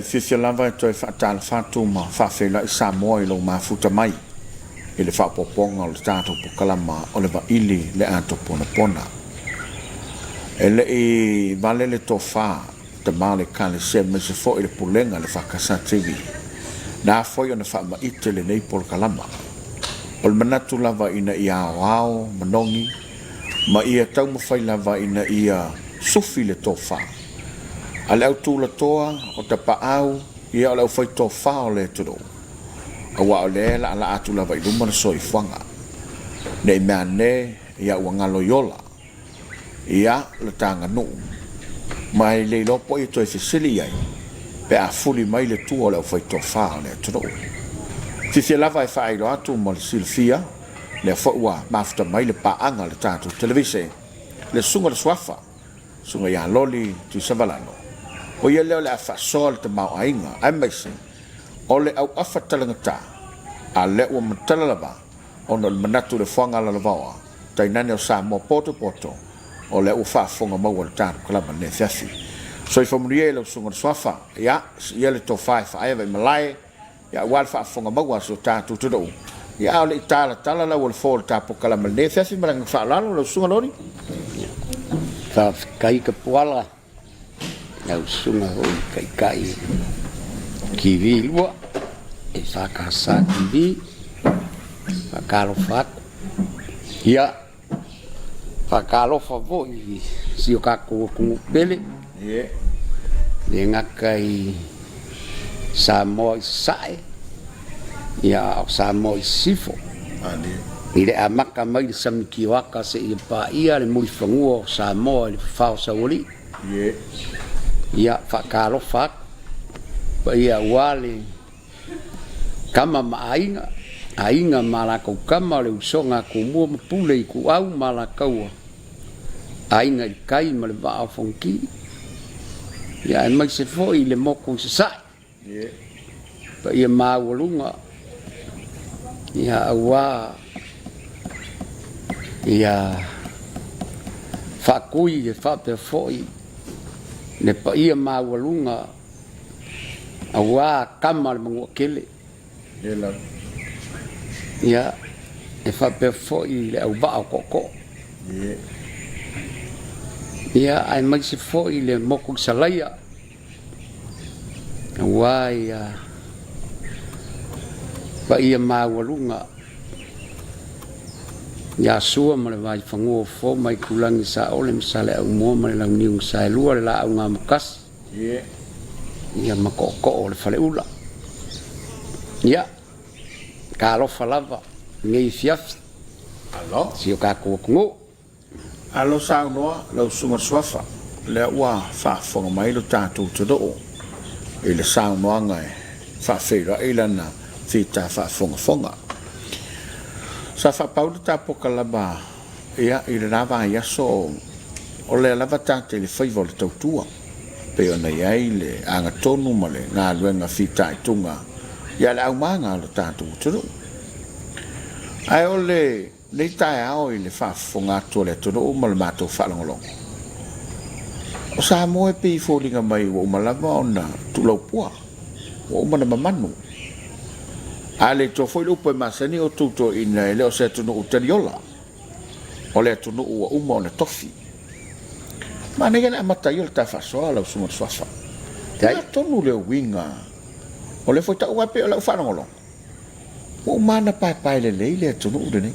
se lava toi fa tal fa tu ma fa fe la sa moi lo ma futa mai ele fa poponga o tato po kalama o le va ili le ato pona pona ele e vale le tofa te male kale se me se fo ele pulenga le fa kasa tv na fo yo na fa ma itele nei por kalama o le manatu lava ina ia wao manongi ma ia tau mo fai lava ina ia sufi le tofa ale au tula toa o te paau ia o le au fai tofa o le turo awa o le la ala atu lava i luma na soifanga nei mea ne ia ua ngalo yola ia le tanga nuu mai le lopo i toi fisili ai pe a fuli mai le tua o le au fai tofa o le turo fisi lava e fai lo atu mo le silfia le fo ua mafta mai le paanga le tatu televise le sunga le swafa sunga ia loli tu savalano o ia leo le afa sol te mau ainga ai mai se o le au afa talangata a le ua matala lava o no le manatu le fuanga la lavaoa tainane o sa mo poto o le ua whaafonga maua le tāru kalama ne fiafi so i whamuria e lau sunga le swafa ia le tō whae whae vai malae ia ua le whaafonga maua so tātu tudou ia o le i tala lau le fōle tāpo kalama ne fiafi maranga whaalalo lau sunga lori kai ka puala lau sunga o kai kiwi lua e whakasa kiwi whakalofa ia whakalofa vo i si o kako kungu pele le ngakai sa mo i sae ia sa mo i sifo i le amaka mai le samikiwaka se i pa ia le mui whangua sa mo i le whao sa wali ia whakalofa pa ia wale kama ainga malakau kama le usonga ko mua mapule i ku au malakau ainga i kai ma le waa fonki ia e mai se fo i le moko se sai pa ia mawalunga ia awa ia fakui e fape foi ne pa ia mawalunga awa kama le mangu kele ia e fape foi le au ba koko ia ai mai se foi le moko salaya awa ia pa ia mawalunga ia sua ma le vai fango fo mai kulangi sa ole misale au mo ma le niung sa lua la au ngamakas ia makoko le fale ula ia kalo falava ngai fiaf alo si o kako kungu alo sa no lo sunga swafa le wa fa fonga mai lo tatu todo ele sa no ngai fa fera ilana fita fa fonga sa fa paulo tapo kalaba ia ile lava ia so o le lava tante le fai vol tautua pe ona ia ile anga tonu male nga luenga fita tunga ia le au manga lo tatu todo ai ole le tai ao ile fa fonga to le todo mal mato fa longolong o sa mo e pe folinga mai o malava ona tu lo pua o mana mamanu ale to foi lupo masani o tuto in le o se tu no uteriola o le tu no o uma ona tofi ma ne gana mata yo ta fa so ala sumo swafa dai to no le winga o le foi ta ua pe o la fa ngolo o mana pai le tu no de ne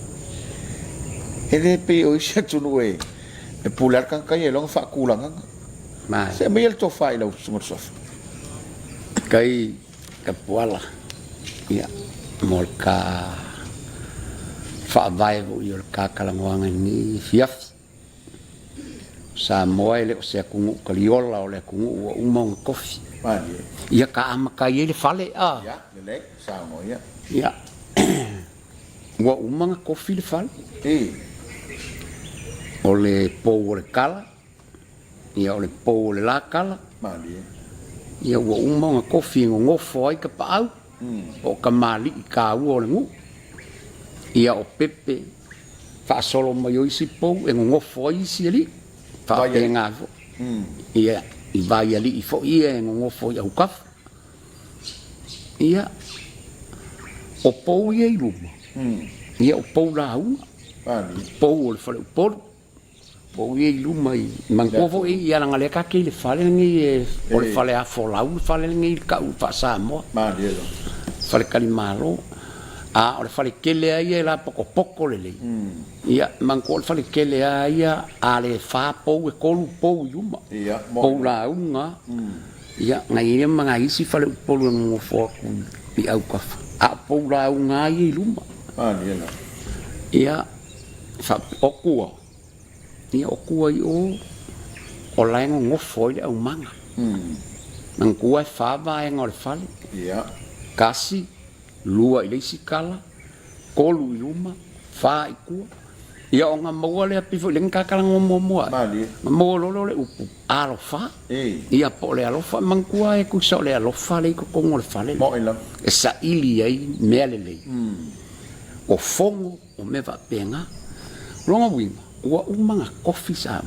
ele pe o se tu no e pular kan kan ye long fa kulang ma se me el to fa la sumo swafa kai kapuala ia molka fa vai vo yo ka kalangoanga ni fiaf sa moile o se kungu kaliola o le kungu o mong kofi ia ka amaka ile fale ya le sa mo ia wa umanga kofi le fale o le po le kala ia o le po le la kala ia wa umanga kofi ngofo ai ka pau o kamali i ka ua o le ngu ia o pepe fa solo mai o isi pou e ngofo isi ali fa pe ngafo ia i vai ali i fo ia e ngofo i au kaf ia o pou ia i luma ia o pou la unga pou o le fale o polo pou ia i luma i mangkofo ia langa le kake le fale ngi o le fale a folau le fale ngi ka u fa Samoa fale kalimalo a o le fale kele ia la poko le ia mangko le fale kele ia a le fa pou e kolu pou i luma pou la unga ia ngai ia manga isi fale o polo ngo fo i au kafa a pou la unga i luma ia fa okua ia okua i o laengo ngofo i au manga mangkua e fava e ngore fale kasi lua i leisi kala kolu i luma fa i kua ia o ngā maua le apifo le ngakala ngomo mua maua lolo le upu alofa ia po le alofa mangkua e kusa le alofa le iko kongo le fale e sa ili ai mea le lei o fongo o me va penga longa winga ua umanga kofi sa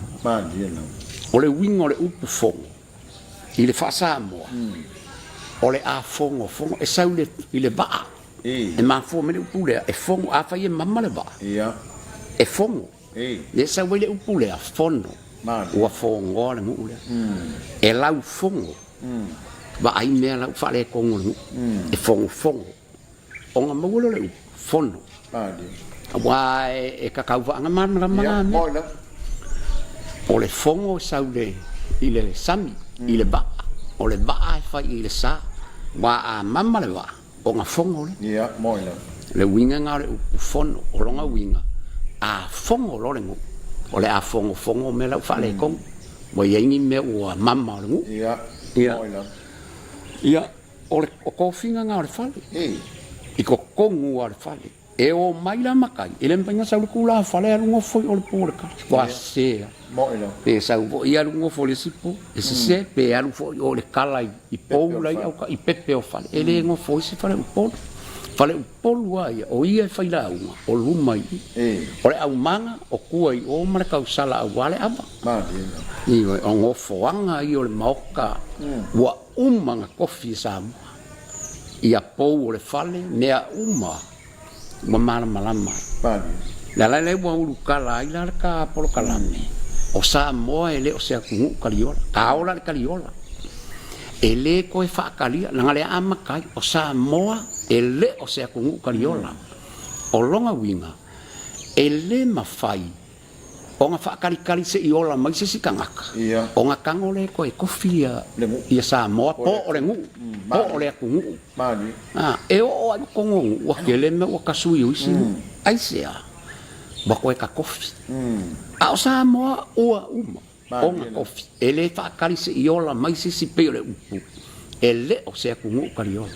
o le winga o le upu fongo i le fa Samoa o le a fongo e sau le i le vaa e mafo me le upu lea e fongo a fai e mama le vaa e fongo le sau le upu lea fono ua fongo le mu lea e lau fongo va ai mea lau fa le kongo le e fongo o nga mawolo le upu fono wa e kakau va nga manga o le fongo sau le i le sami i le ba o le ba e fai i le sa wa a mama le va o nga fongo le winga nga le fono o longa winga a fongo lo le ngu o le a fongo me la fa le kong wa yengi me o mama le ngu ia o le ko finga nga le fale i ko kongu al fale e o mai la makai ele mpanga sa kula fale alungo foi o le porka wa se pe sa o ia alungo foi le sipo e se pe alu foi o le kala i poula i pepe o fale ele ngo foi se fale o polo ai o ia fai la uma o lumai o le au manga o kuai o mara kausala au wale aba i o ngo foanga i o le maoka wa umanga kofi sa ia pou o le fale mea uma ma malama la le wa ulu kala ila ka polo kalame o Samoa ele o se kungu kaliola aola le kaliola ele ko e fa kalia nga le ama kai o Samoa ele o se kungu kaliola o longa winga ele mafai o nga fa kali se iola mai se sikangaka o nga kangole ko e kofia ia Samoa po o le ngu po o le kungu e o ai kongo wa kele me wa kasui usi ai sea ba ko e ka kofi a o Samoa ua uma o nga kofi ele fa kali se iola mai se si pe le upu ele o se kungu kaliola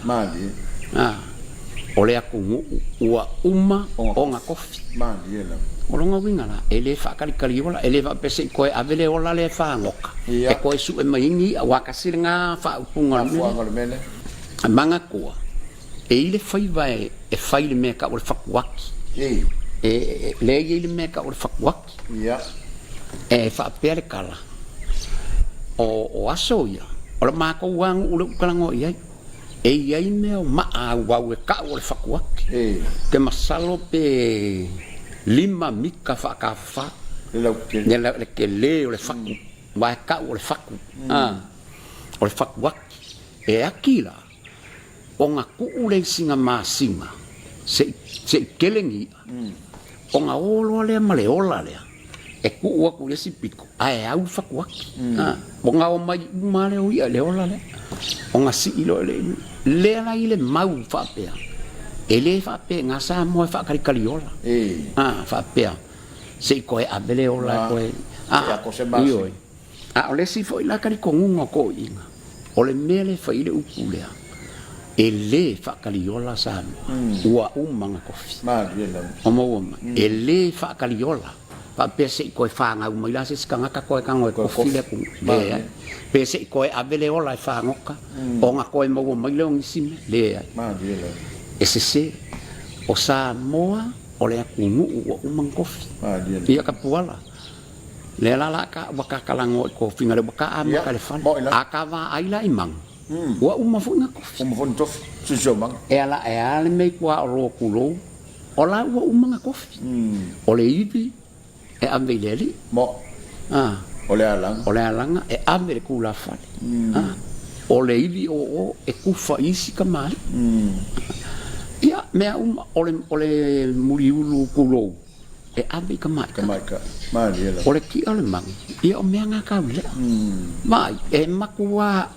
o le kungu ua uma o nga kofi o longa winga la ele fa kali ola ele va pese ko avele ola le fa ngoka e ko su e maingi wa kasilinga fa punga mele manga ko e ile fai vai e fai le meka o fakwaki e le ile meka o fakwaki e fa pere kala o asoia o le mako wang u le kalango ia e ia me o ma wa we ka o fakwaki ke masalo pe lima mika fa le ke le o le faku wa ka o le faku o le faku e akila o nga ku ule singa masinga se kelengi o nga olo le male ola le e ku wa ku le sipiko ai au faku o nga o mai male o ia le ola le o nga si ilo le la ile mau fa pe ele fa pe nga Samoa fa kali ola fa pe se ko e abele ola ko io o le si foi la kali kongunga ko inga o le mele fa ile upulea ele fa kali ola Samoa ua umanga kofi o mo ele fa kali ola fa pe se ko e fa nga uma ila se skanga ka ko e kango e kofi le ku pe se ko e abele ola fa ngoka o nga ko e mo mai le ngisime le se o Samoa o le kungu o umangkofi ia ka puala le la ka waka kalango ko finga le waka ama ka le fale akava aila imang wa uma fu nga kofi uma fon tof su jo mang e ala me kwa ro kulo o la wa uma nga kofi o le ipi e ambe leli mo o le alanga e ambe ku la fa o le ipi o e ku fa isi ka mai ia me o le muri ulu kulo e ambe ka mai ka mali la o le ki ale mang ia o me nga ka le mai e makua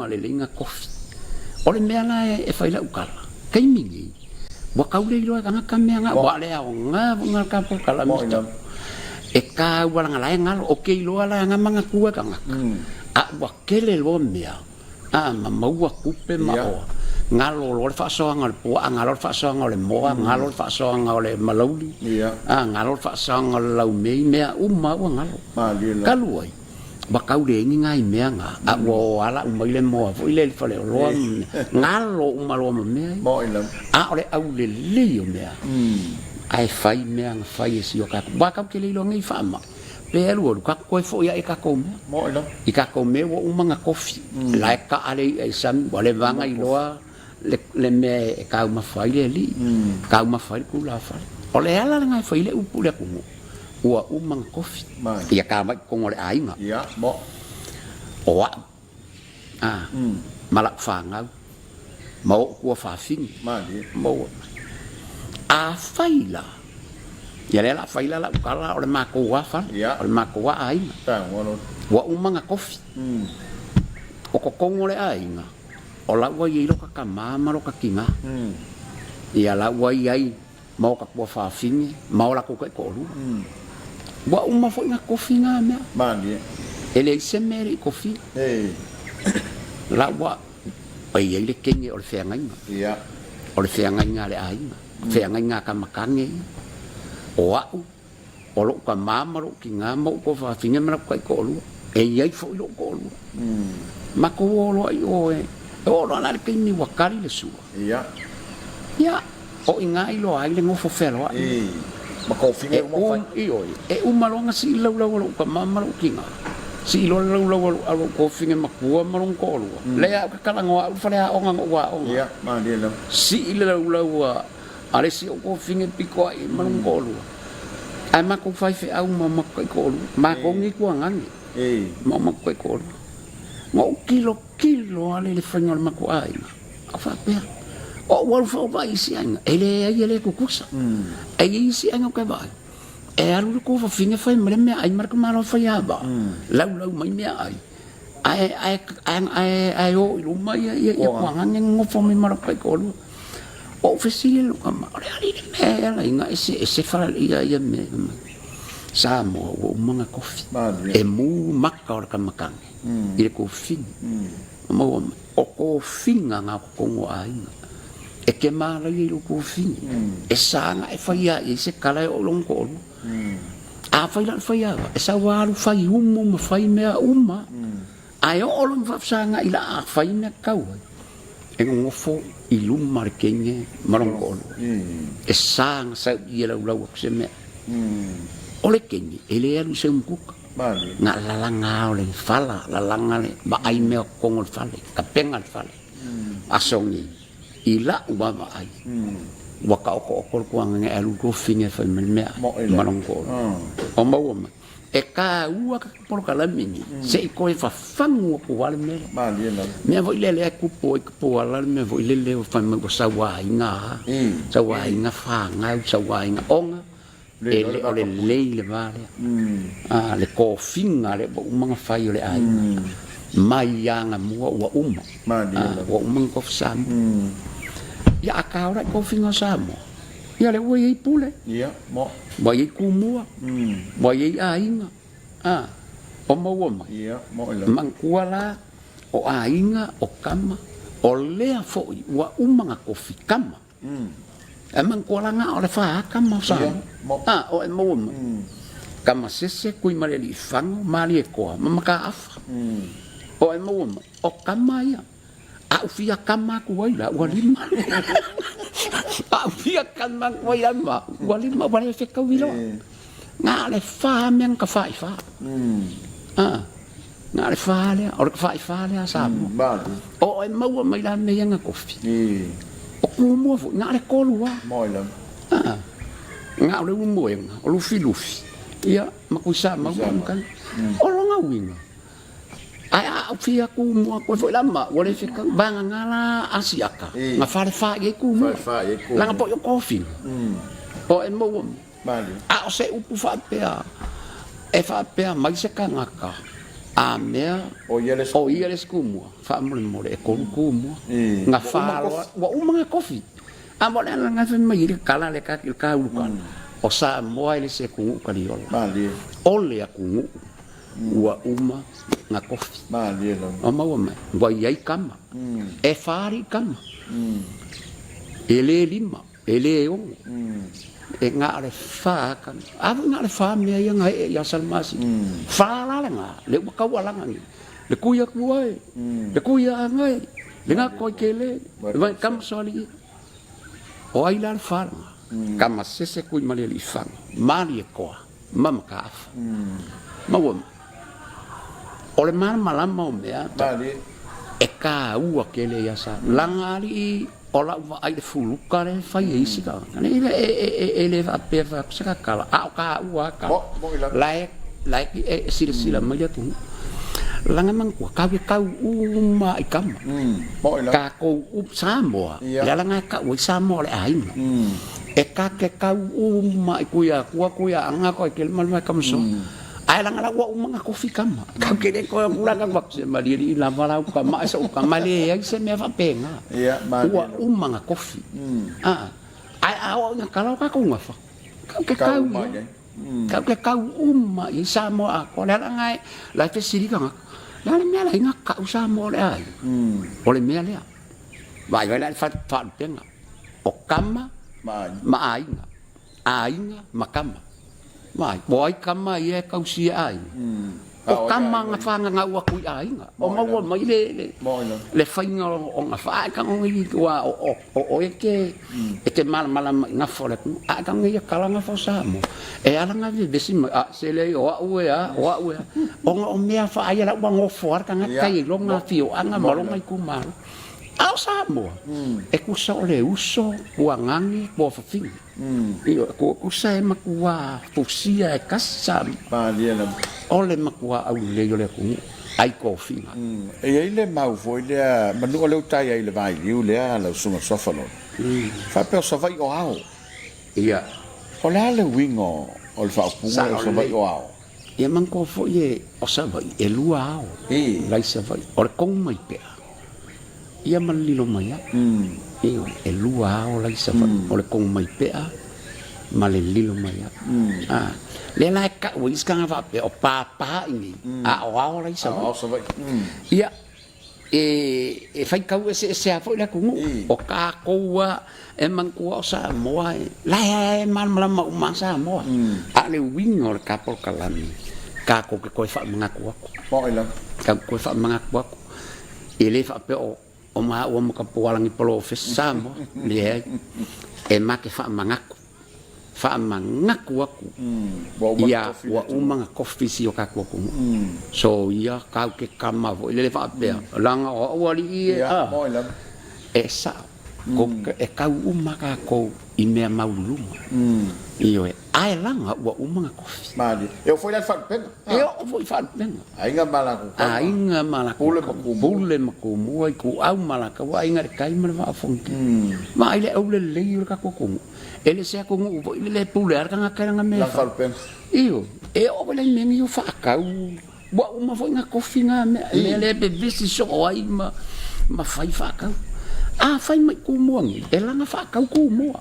le linga kofi o le mea la e whaila ukala kei mingi wa kaule ilo e kanga kamea nga wa le au nga ka kala mista e ka wala nga lai ngalo o ke ilo ala nga manga kua kanga a wa kele lo mea a ma maua kupe ma o ngalo lo le whasoanga le poa ngalo le whasoanga le moa ngalo le whasoanga le malauli ngalo le whasoanga le lau mei mea uma wa ngalo kaluai bakaule ni ngai meanga a wo ala umaile mo fo ile fale lo ngalo umalo me mo ile a ole au le leo mea ai fai meanga fai si o ka baka ke le lo ngai fama pero o ka ko fo ya e ka ko mo ile i ka ko me wo umanga kofi la ka ale ai sam wale vanga i loa le me ka uma fai le li ka uma fai ku la fai ole ala ngai fai le upu le ku ua umang kofi ia ka mai ko ngole ainga ia mo oa malak fanga mau ko fa fin mali mo a faila ia la faila la kala ole mako wa fa ole mako wa ainga ta ngono ua umang kofi o ko ngole ainga ola wa yelo ka mama lo ka kinga ia la wa ai mau ka ko fa fin mau la ko ko lu wa uma foi nga kofi nga me mali ele semere kofi la wa ai ele kenye o fe nga ia o fe nga le ai fe nga ka makange o o lo ka mama lo ki nga mo ko fa finga ma ko ko lu e ai foi lo ko lu ma ko lo ai o lo na ke ni wa kali le su ia o inga i lo ai le ngo fo fe lo ma ko finga mo fa e uma longa si lo ka mama lo kinga si lo ko finga ma ko ma lo ko lo le ka kala ngo fa le o nga wa o ia ma de lo si lo ale si ko finga piko ai ma lo ko lo ai ma ko fai fe au ma ko lo ma ko ngi ko ngangi ma ko lo mo kilo ale le fanyol ma ko ai fa pe o wal fo vai si anga ele ko kusa ai si anga ka vai e alu ko fa finga fa me me ai mar ko malo fa ya ba lau mai me ai o lu mai ya ko anga ngo fo me mar ko lu o fe si lu ka ma ali me ala inga ese fa ya me sa mo o manga kofi e mu maka o ka makang ile ko fin mo o ko finga nga ko ngo ai e ke mara i lo ko fin e sanga e faia e se kala o long ko a faia e sa walu fai ma fai mea ai o long fa sanga ila a fai me kau e ngofo i lum markenye marong ko e sanga sa i la se me ole kenyi ele alu se mkuka nga lalanga ole fala lalanga le ba ai me ko ngol fale ka pengal fale asongi ila ubama ai waka ko ko nga alu ko finge fa me manong ko o mau e ka ua ka por kala mini se ko fa fangu ko wal me vo le ku po ala me vo le fa me ko sa wa inga fa nga sa wa inga onga ele ole le vale le ko finga le bo mga fai le ai mai yang mua wa wa ko sam ya akara ko finga samo ya le wo i pule ya mo wa i ku mua wa i ainga o mo wa ya mo le man kuala o ainga o kama o le fo wa umanga ko fikama man kuala nga o le fa kama sa o mo kama sese kui mare li fango mali e ko maka afa o mo o kama ya a ufia kama ku wala walima a ufia kama wala walima wala fe ka wilo nga le fa men ka fa ngā le whālea, o le whai whālea Samoa. Mali. O e maua mai la mea ngā kofi. O kumua fu, ngā le kolua. Moilam. Ngā o le umoenga, o lufi lufi. Ia, makuisa maua mkan. O longa winga. Ai a fia kumua, koe fo lama, o le fika, banga ngā la asiaka. Ngā whare whae e kumua. Langa po yo kofi. O e maua. Mali. A o se upu whapea. E whapea mai se kangaka. A mea o ia le kumua. Whaamole mole e koru kumua. Ngā wharoa. Wa umanga kofi. A mole ana ngā whai le kala le kakil kaulukana. O Samoa ele se kungu kariola. Mali. Ole a kungu. Ua uma ngā kofi. Mali lo. O maua mai. Wa iai kama. E whari kama. Ele lima. Ele ongo. E ngā re whākan. Awa ngā re whā mea ia ngai e ia salmasi. Whālala ngā. Le wakau alanga ngi. Le kuia kuai. Le kuia angai. Le ngā koi kele. Le vai kama soali. O aila le whālanga. Kama sese kui mali li whanga. Mali e koa. Mama ka afa. Maua. O le mana malama o mea. Mali. E kā ua kele ia sa. Langari o la uva ai le fuluka le fai e isi ka. Ele va pe va saka kala. A o ka ua ka. Lai e sila mai tu. Langa mang kua kau uma i kama. Ka ko up Samoa. La langa ka ua Samoa le aina. E ka ke kau uma i kuia anga ko ke mal mai kamso. Ai langa la ua uma nga kofi kama. Ka ke ko ulanga wak se maliri la vala ka ma so ka male ai se me va penga. Ua uma nga kofi. Ai au nga kala ka ko ngafa. Ka ke kau ka ke kau uma i Samoa ko la langa la te siri ka la le mea la inga ka Samoa le ai. O le mea le. Vai la fa penga. O kama ma ainga. Ainga ma kama. Mai, boy kama ia kau sia ai. O kama nga whanga ngā ua kui ainga. O maua mai le whainga o ngā whae ka ngongi kua o eke mala ngā whore ku. A ka ngongi kala ngā whao Samoa. E alanga vi besi mai, a se lei o aue a. O ngā o mea whae ala ua ngofo ar ka ngā kai lo ngā fio anga malonga i kumaro. Ao Samoa. E kusa o le uso, kua ngangi, kua whawhingi. Kua kusa e makua fusia e kasa. O le makua au leo le kungu. Ai ko whinga. E ei le mau foi lea, manua leo tai ai le vai liu lea lau sunga sofalo. Whapeo sa vai o ao. Ia. O lea le wingo o le whaupunga o sa vai o ao. Ia manko foi e o sa vai, e lua ao. Lai sa vai. O le kong mai pea. Ia malilo mai a. Ia e lua ao lai sa vai. O le kong mai pea. Ma le lilo mai a. Le la ka o iskanga va pe o papa ingi. A o ao lai sa vai. Ia e fai kau se a foi la kungu. O ka koua e mankua o Samoa. La e malama uma Samoa. A le wingo le kapol kalami. Ka ko ke koe fa mangaku aku. Ka koe fa mangaku aku. Ele fa pe o ma o mo ka poalangi polo Samoa. Le e ma ke fa mangaku. Fa mangaku aku. Ia wa umanga kofi si o ka ko. So ia ka ke kama vo le fa pe langa o ali e sa ko e ka uma ka ko i mea mauluma. Io e ai langa wa umanga kofi. Mali. Eu foi lá fa penga. Eu foi fa penga. Ainga malaku. Ainga malaku. Pule makumu ai ku au malaka wa ainga kai mana va fonki. Ma ile au le le ka ko ele se ko ngu le pule ar ka ka nga me. La fa penga. Io e o le me io fa ka wa uma foi nga kofi nga le bebe si so ai ma fai fa ka. A fai mai kumuangi e langa fa ka kumua.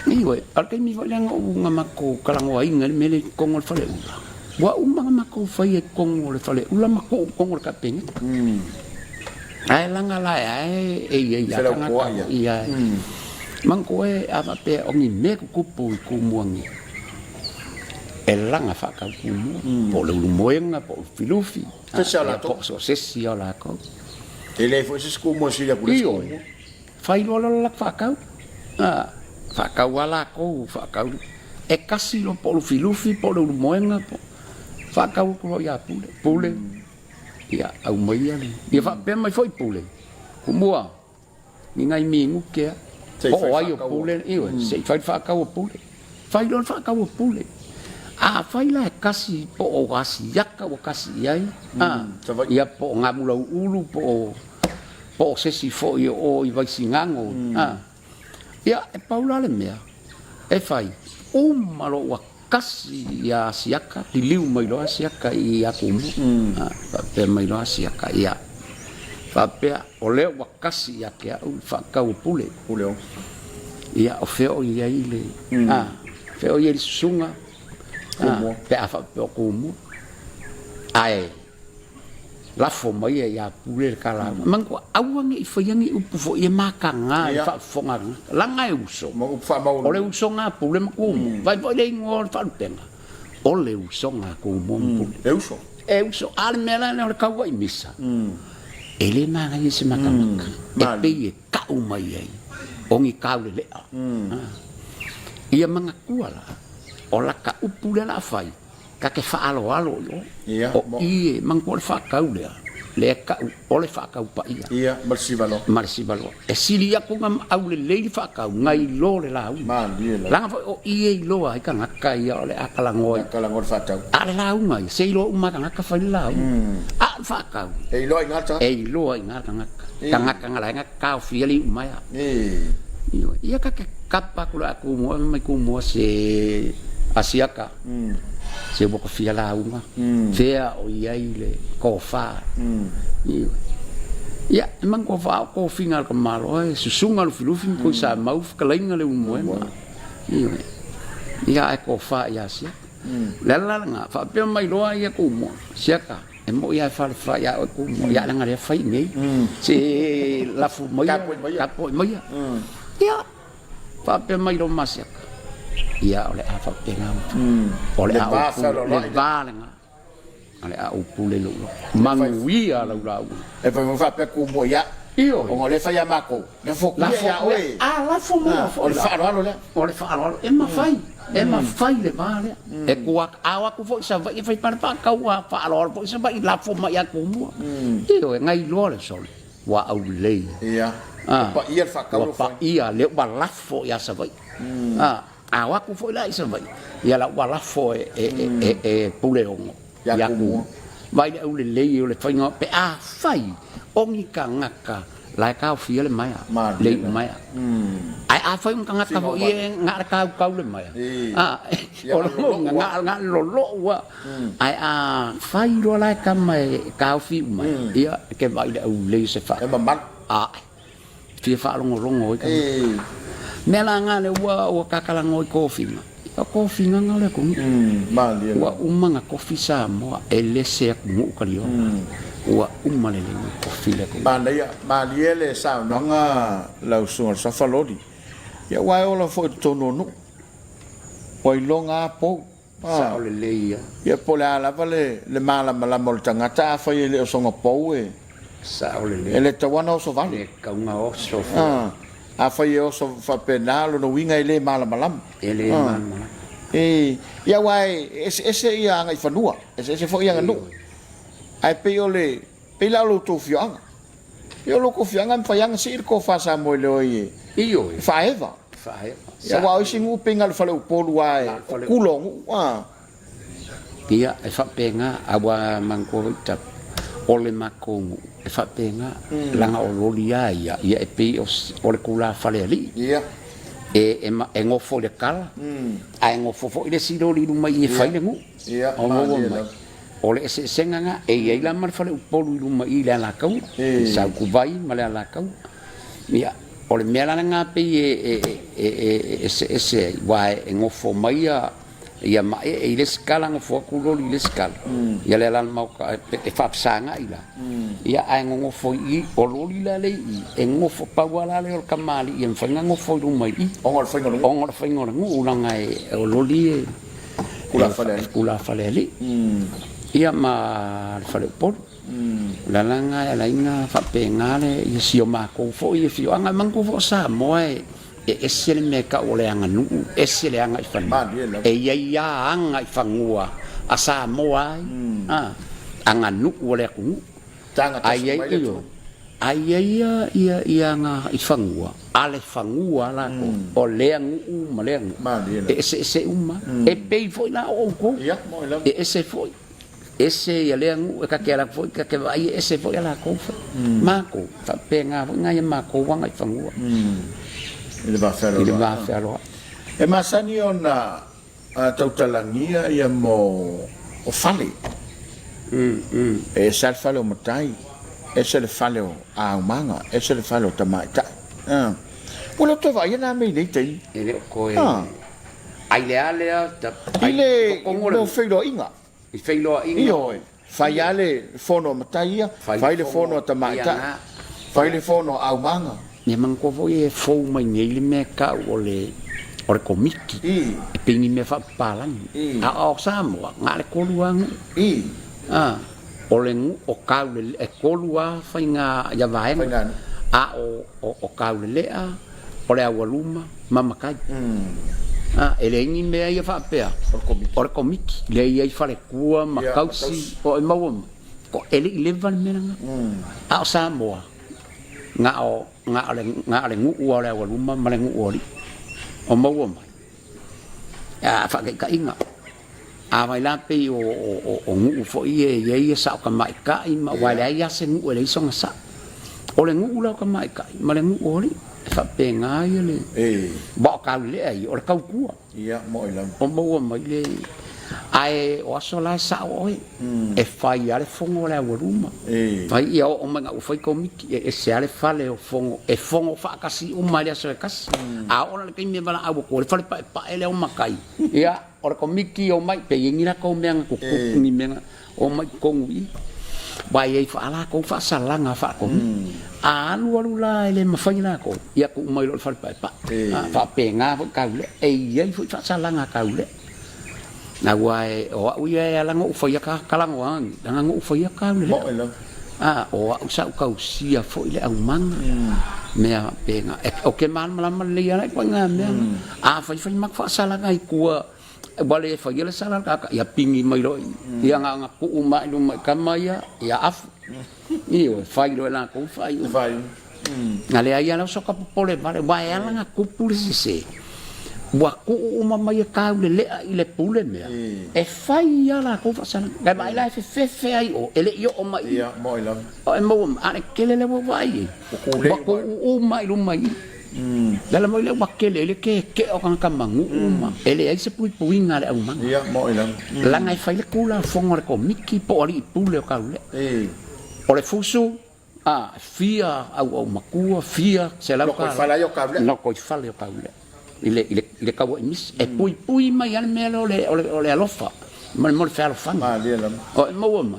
Iwe, alkai mi wale nga mako kalango ai ngal mele kongo fale ula. Wa umanga mako fai e kongo le fale ula mako kongo ka pengi. Ai langa la ai ya kanga ia. Mangko e ava pe ongi me ku ku muangi. E langa fa ka kumu. Po le moenga po filufi. Po so sesio la ko. Ele foi se como se ia por isso. Fai lo la fa ka. Whakau ala kou, whakau. E kasi lo polo filufi, polo moenga po. Whakau kuro ia pule. Pule. Ia au mai ale. Ia whapea mai foi pule. Kumua. Ni ngai mingu kea. O ai o pule. Iwe. Sei whai whakau o pule. Whai don whakau o pule. Whai la kasi po o kasi yaka o kasi iai. Ia po ngamulau ulu po o sesi fo i o i vaisingango. Ia e paula le mea. E whai. Malo wa kasi ya siaka di liu mai loa siaka i akumu pe mai loa siaka ia pe o leo wa kasi ya ke au whakau pule ia o feo ia ile feo ia li sunga pe a pe o kumu ai lafo mai ia pule kala mangko awangi ifayangi upu fo ia makanga fa fonga langa uso ole uso nga pule makumu vai vai le ngol fa penga ole uso nga kumu uso al mela ne ka wa misa ele na nga isi makanga e pe ka umai ai ongi ka le ia manga kuala ola ka upu le la fai ka ke faalo alo yo o ie mangko le fakau le ka ole fakau pa ia marsivalo e silia ko ngam au le fakau ngai lo le la la o ie lo ai ka ngaka ia ole akala ngoi fatau ale la ngai se lo uma ka ngaka fa la fakau e lo ngaka ngaka ngala ngaka fiali uma ia ka kapa kula aku mo mai ku mo se asiaka se boko fia la unga fea o iai le kofa ia man kofa ko fingal ka malo e susunga lu filufi ko sa mau kalainga le umoema ia e kofa ia sia la nga fa pe mai loa ia ko mo siaka e mo ia fa ia ko mo ia nga le fai nei se la fu mai kapo mai ia fa pe mai lo masiaka ia ole a fa penga ole a le valenga ole a upule lo mangui a la e fa fa pe ku mo ya io o le fa ya mako le fo la ya oe la fo mo ole fa lo e ma fai le vale e ku a ku fo sa vai pa ka wa fa lo fo sa vai la fo ma ya ku mo io e ngai lo le sol wa au le ia pa ia fa ka lo fa ia le ba la fo ya sa vai aku foi lá isso vai ia la wala fo e puleongo ya ku vai le le le fai ngo pe fai ongi ka ngaka la ka fia le mai le mai ai fai un ngaka fo ie ngaka ka le mai o nga lo wa ai fai lo la ka mai ka fi mai ia ke vai le se fa fia fa longo nela nga le wa kakala ngoi kofinga kofinga nga le ko wa umanga kofi sa mo ele se ku kalio wa umale le kofi le ko bandia le sa no nga la so sa falodi ya wa ola fo tono no oi longa po sa ole le ya pola la vale le mala mala mol tanga ta fa ile so ngo po sa ole le ele tawana so vale ka nga o so a fai o so fa penalo no winga ile mala malam ele mala ya wai ese ia ngai fanua ese fo ia nganu ai pe ole pe la lo to fianga yo lo ko fianga fa yang sir ko fa sa mo le oi io fa ya wa o singu pengal fa le polu ai kulong ia e fa penga awa mangko tap ole makongu e fa penga langa o lolia ia e pe ole kula fale ali ia e ngofo le kala ai ngofo fo ile silo li mai e fai le ngu ia ole se senga e ia la mar fale polu lu mai la kau sa ku vai male la kau ia ole mela nga pe ese vai ngofo mai ia ma ile skala ngofo ku lo ile skala ia le la mau e fa sanga ila ia ai ngofo I o lo ila le e ngofo pa wala le o kamali ia fa ngofo lu mai ongol fa ngol ngu la ngai o lo li kula fale li ia ma fale por la langa la inga fa pengale ia sio ma ko fo ia fio anga mangu fo sa moe esele me ka ole anga nu esele anga ifan e ia anga ifangua asa moa anga nu ole ku tanga ai iyo ai ia nga ifangua ale fangua la ko o leangu malengu se uma e pei foi la o ko ese foi ese ya leangu ka ke la foi ka ke vai ese foi la ko ma ko fa penga nga ya ma ko wanga ifangua ile va fero e masani ona tautalangia ia mo o fale e sal fale o matai ese le fale o manga ese le fale o tamaita wala to vai na me nei tei ele ko ai le ale ta ile no feilo inga i feilo inga io fai ale fono matai fai le fono tamaita fai le fono manga ne man ko voi fo mai nei le me ka ole ore komiki pini me fa palang o samoa ngale ko luang ole o kaule e kolua fainga ya vaenga o kaule a ole a waluma mama kai ele ngi me ia fa pea ore komiki le ia fa le kua makausi o mawom ko ele levan menanga a samoa nga ole ngu ole a waluma male ngu ori o mawom fa ka inga a vai la pe o ngu fo ye sa ka mai ka i ma wa la ya se ngu le songa sa o le ngu la ka mai ka ma le ngu ori fa pe nga ye le ba ka le ai o ka ku ia mo ila o mo mai le ai o so la sa o e fai ale fongo la ruma fai ia o manga o fai komiki e se ale fale o fongo e fongo fa kasi o mai so kasi a ora le ke me bala a ko le fale pa ele o makai ia ora komiki o mai pe ngira ko menga ko ni menga o mai ko ngi bai ai fa ala ko fa salanga fa ko alu la ele ma fai la ko ia ko mai lo fale pa fa penga ka le e ia fa salanga ka le na wai o uia la ngo fa ya ka kalango an nga ngo fa ya ka le o sa ka usia fo ile au manga me penga o ke man mala le ya ko nga me fa mak fa salanga i ku bale fa ya sala ka ya pingi mai lo ya nga ku uma lu ka maya ya af io fai lo la ko fai na le ya la so ka pole bale ba ya la ku pulisi se wa ku uma mai ka le ile pule me e fai ya la ko fa sana ga mai la fe ai o ele yo o mai ya mo ila o mo ane kele le wo vai ko o mai lu mai dala mo le bakele le ke o kan kamangu uma ele ai se pui puinga le uma ya mo ila la ngai fai le kula fongo ko miki po ali pule o ka le o le fusu fia au makua fia se la ko fa la yo ka le no ko fa le ka le ile ka wo mis e pui mai al melo le alofa ma mo fa alofa o mo ma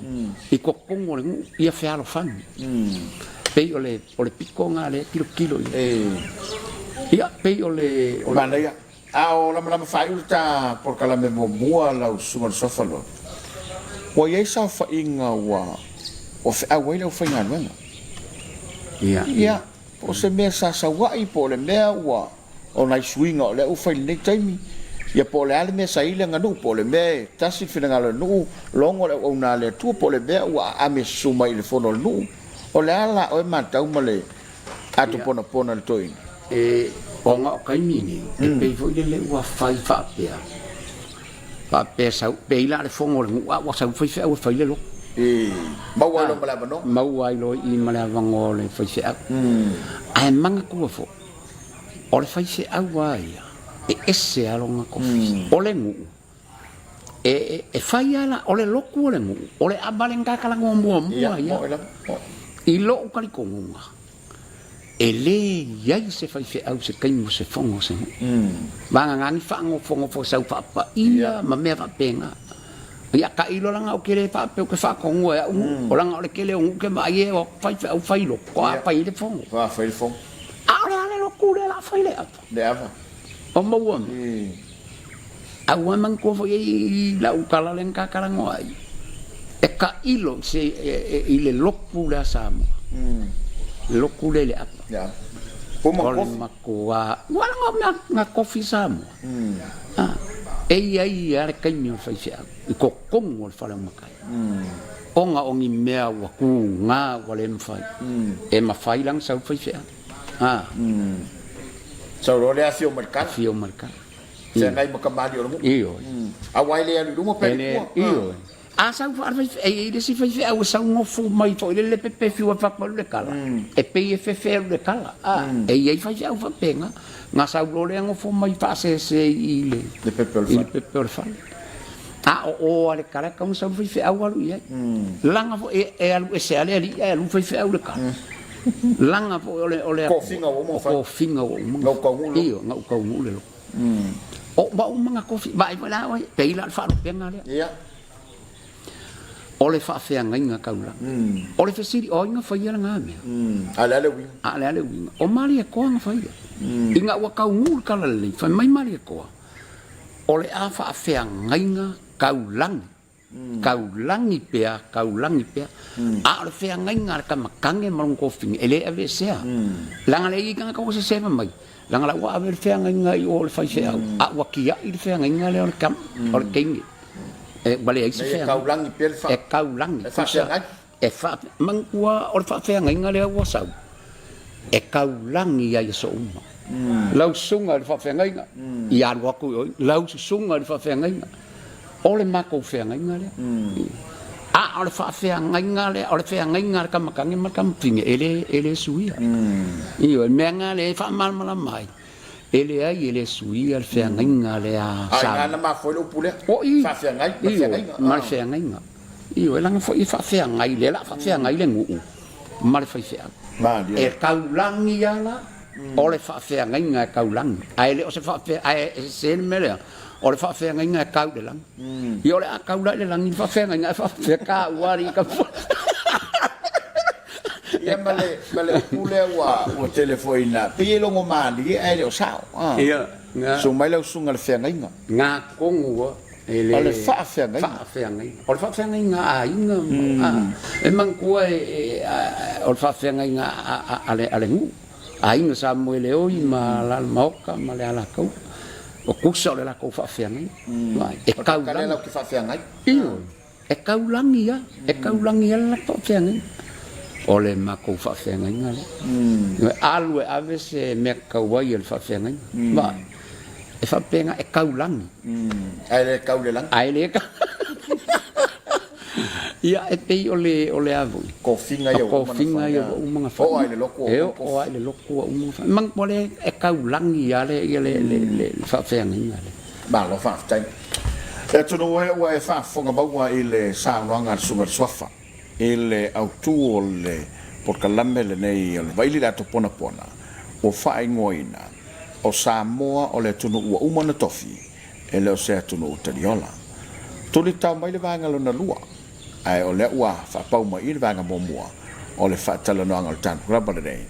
I ko kongo le ia fa alofa pe ole piko nga le kilo ia pe ole bana ia o la fai uta por kala me mo la usuma sofalo o ye sa fa inga wa o fa wa le fa nga wenga ia o se me sa wa I po le me wa o nai swinga le u fa le taimi ia po le ale me sa ile nga nu po le me tasi fina nga nu longo le o na le tu po le be wa ame suma ile fono nu o le ala o mata uma le atu pona le toi o nga kai mini e pe fo le wa fai fa pe sa pe la le fongo le wa sa fai o fai le lo mau lo mala no mau ai lo I mala vango le fai se ai manga ku fo o le fai se ai ese alonga ko o le ngu e fai ala o le loku o le ngu o le abalenga kala ngombo ia I lo kali konga ele ia se fai fe au se kai mo se fongo se banga ngani fa ngo fongo fo sa pa ia ma me va penga ia ka ilo langa o kele fa pe o ke fa kongo ya o langa o le kele o ke mai e o fai fe au fai lo ko pa ile fongo fa fai fongo ale lo kule la fai le ava o mo won a man ko fo la u kala len ka kala ngoi e ka ilo se ile loku la samo loku le apa ya po mo ko wala nga kofi samo ai ale kai mi fa fa ko kong o fa la makai onga ongi mea wa ku nga wa le mfai e ma fai lang sa fa fa so lo le afio mercado fio marka se ngai mo kamali o mo io a wai le alu mo pe io a sa fa e de si fa o sa ngo fu mai to le pepe fio fa pa le kala e pe e fe le kala e ai fa fa penga nga sa lo le ngo fu mai fa se ile de pepe o fa o ale kala ka sa fa au alu ia langa fo e alu e se ale ali e alu fa au le kala langa fo ole ko finga o mo fa ko finga o mo ngau ka ngu io ngau ka ngu le o ba o manga kofi ba i la wai pe la fa penga le ia ole fa fe nga kaula ole fe siri o nga fa ia nga me ale wi o mali ko nga fa ia inga wa ka ngu kala le fa mai mali ko ole a fa fe nga kaulang kaulangi pea a ole fe nga ka makange malung kofi ele ave sea langa le nga ka se se mai langa la wa ave fe nga i ole fa se a wa kia i fe nga le ole kam ole kingi e bale ai se fe kaulangi pel fa e kaulangi fa se nga e fa mangua ole fa fe nga le wa sau e kaulangi ya so uma lau sunga le fa fe nga ia wa ku lau sunga le fa fe nga ole mako fe nga le a ole fa fe nga le ole fe nga ka makange makam finge ele suia io menga le fa mal mai ele ai ele suia fe nga le a sa na ma foi lo pule fa fe nga mal fe nga io la fa fe nga le la fa fe nga le ngu mal fa fe e kaulangi ala ole fa fe nga kaulangi ai le o se fa fe ai se mele ole fa fe nga kau de lang io le kau le lang fa fe nga fa fe ka wari ka ia male pule wa telefoina pe lo ngo mali ai le sao ia so mai lo sunga le fe nga kongu ele ole fa fe nga ole fa fe nga ai nga e man ko ole fa fe nga ale ngu ai nga Samuel o ma la moka ma le ala ko o kusa le la ko fa fe nga e kau la ko fa fe nga io e kaulangi la fa fe nga ole ma ko fa fe nga le alwe ave se me ka wai el fa fe nga ba e fa penga e kaulangi ai le kau le lang ai le ka ia e pe ole avu ko finga yo o manga fa o ai le loko o ai le loko o manga mang pole e kaulangi ia le fa fe nga le ba lo fa tai e tu no e fa fonga ba wa ile sa longa super sofa ele autu le por kalambe le nei le vai le to pona o fa ngoina o Samoa o le tunu ua umana tofi e leo se tunu utariola tuli tau mai le vanga lona lua ai o le ua fa pau mai le vanga momua o le fa tala no angal tan raba le nei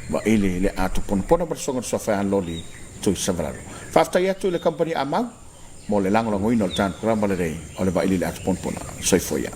wa ili le atu pona bersonga sofa an loli tu savraro fa fta ya tu le company amau mo le lango ngoino tan raba le nei o le va ili le atu pona soi foia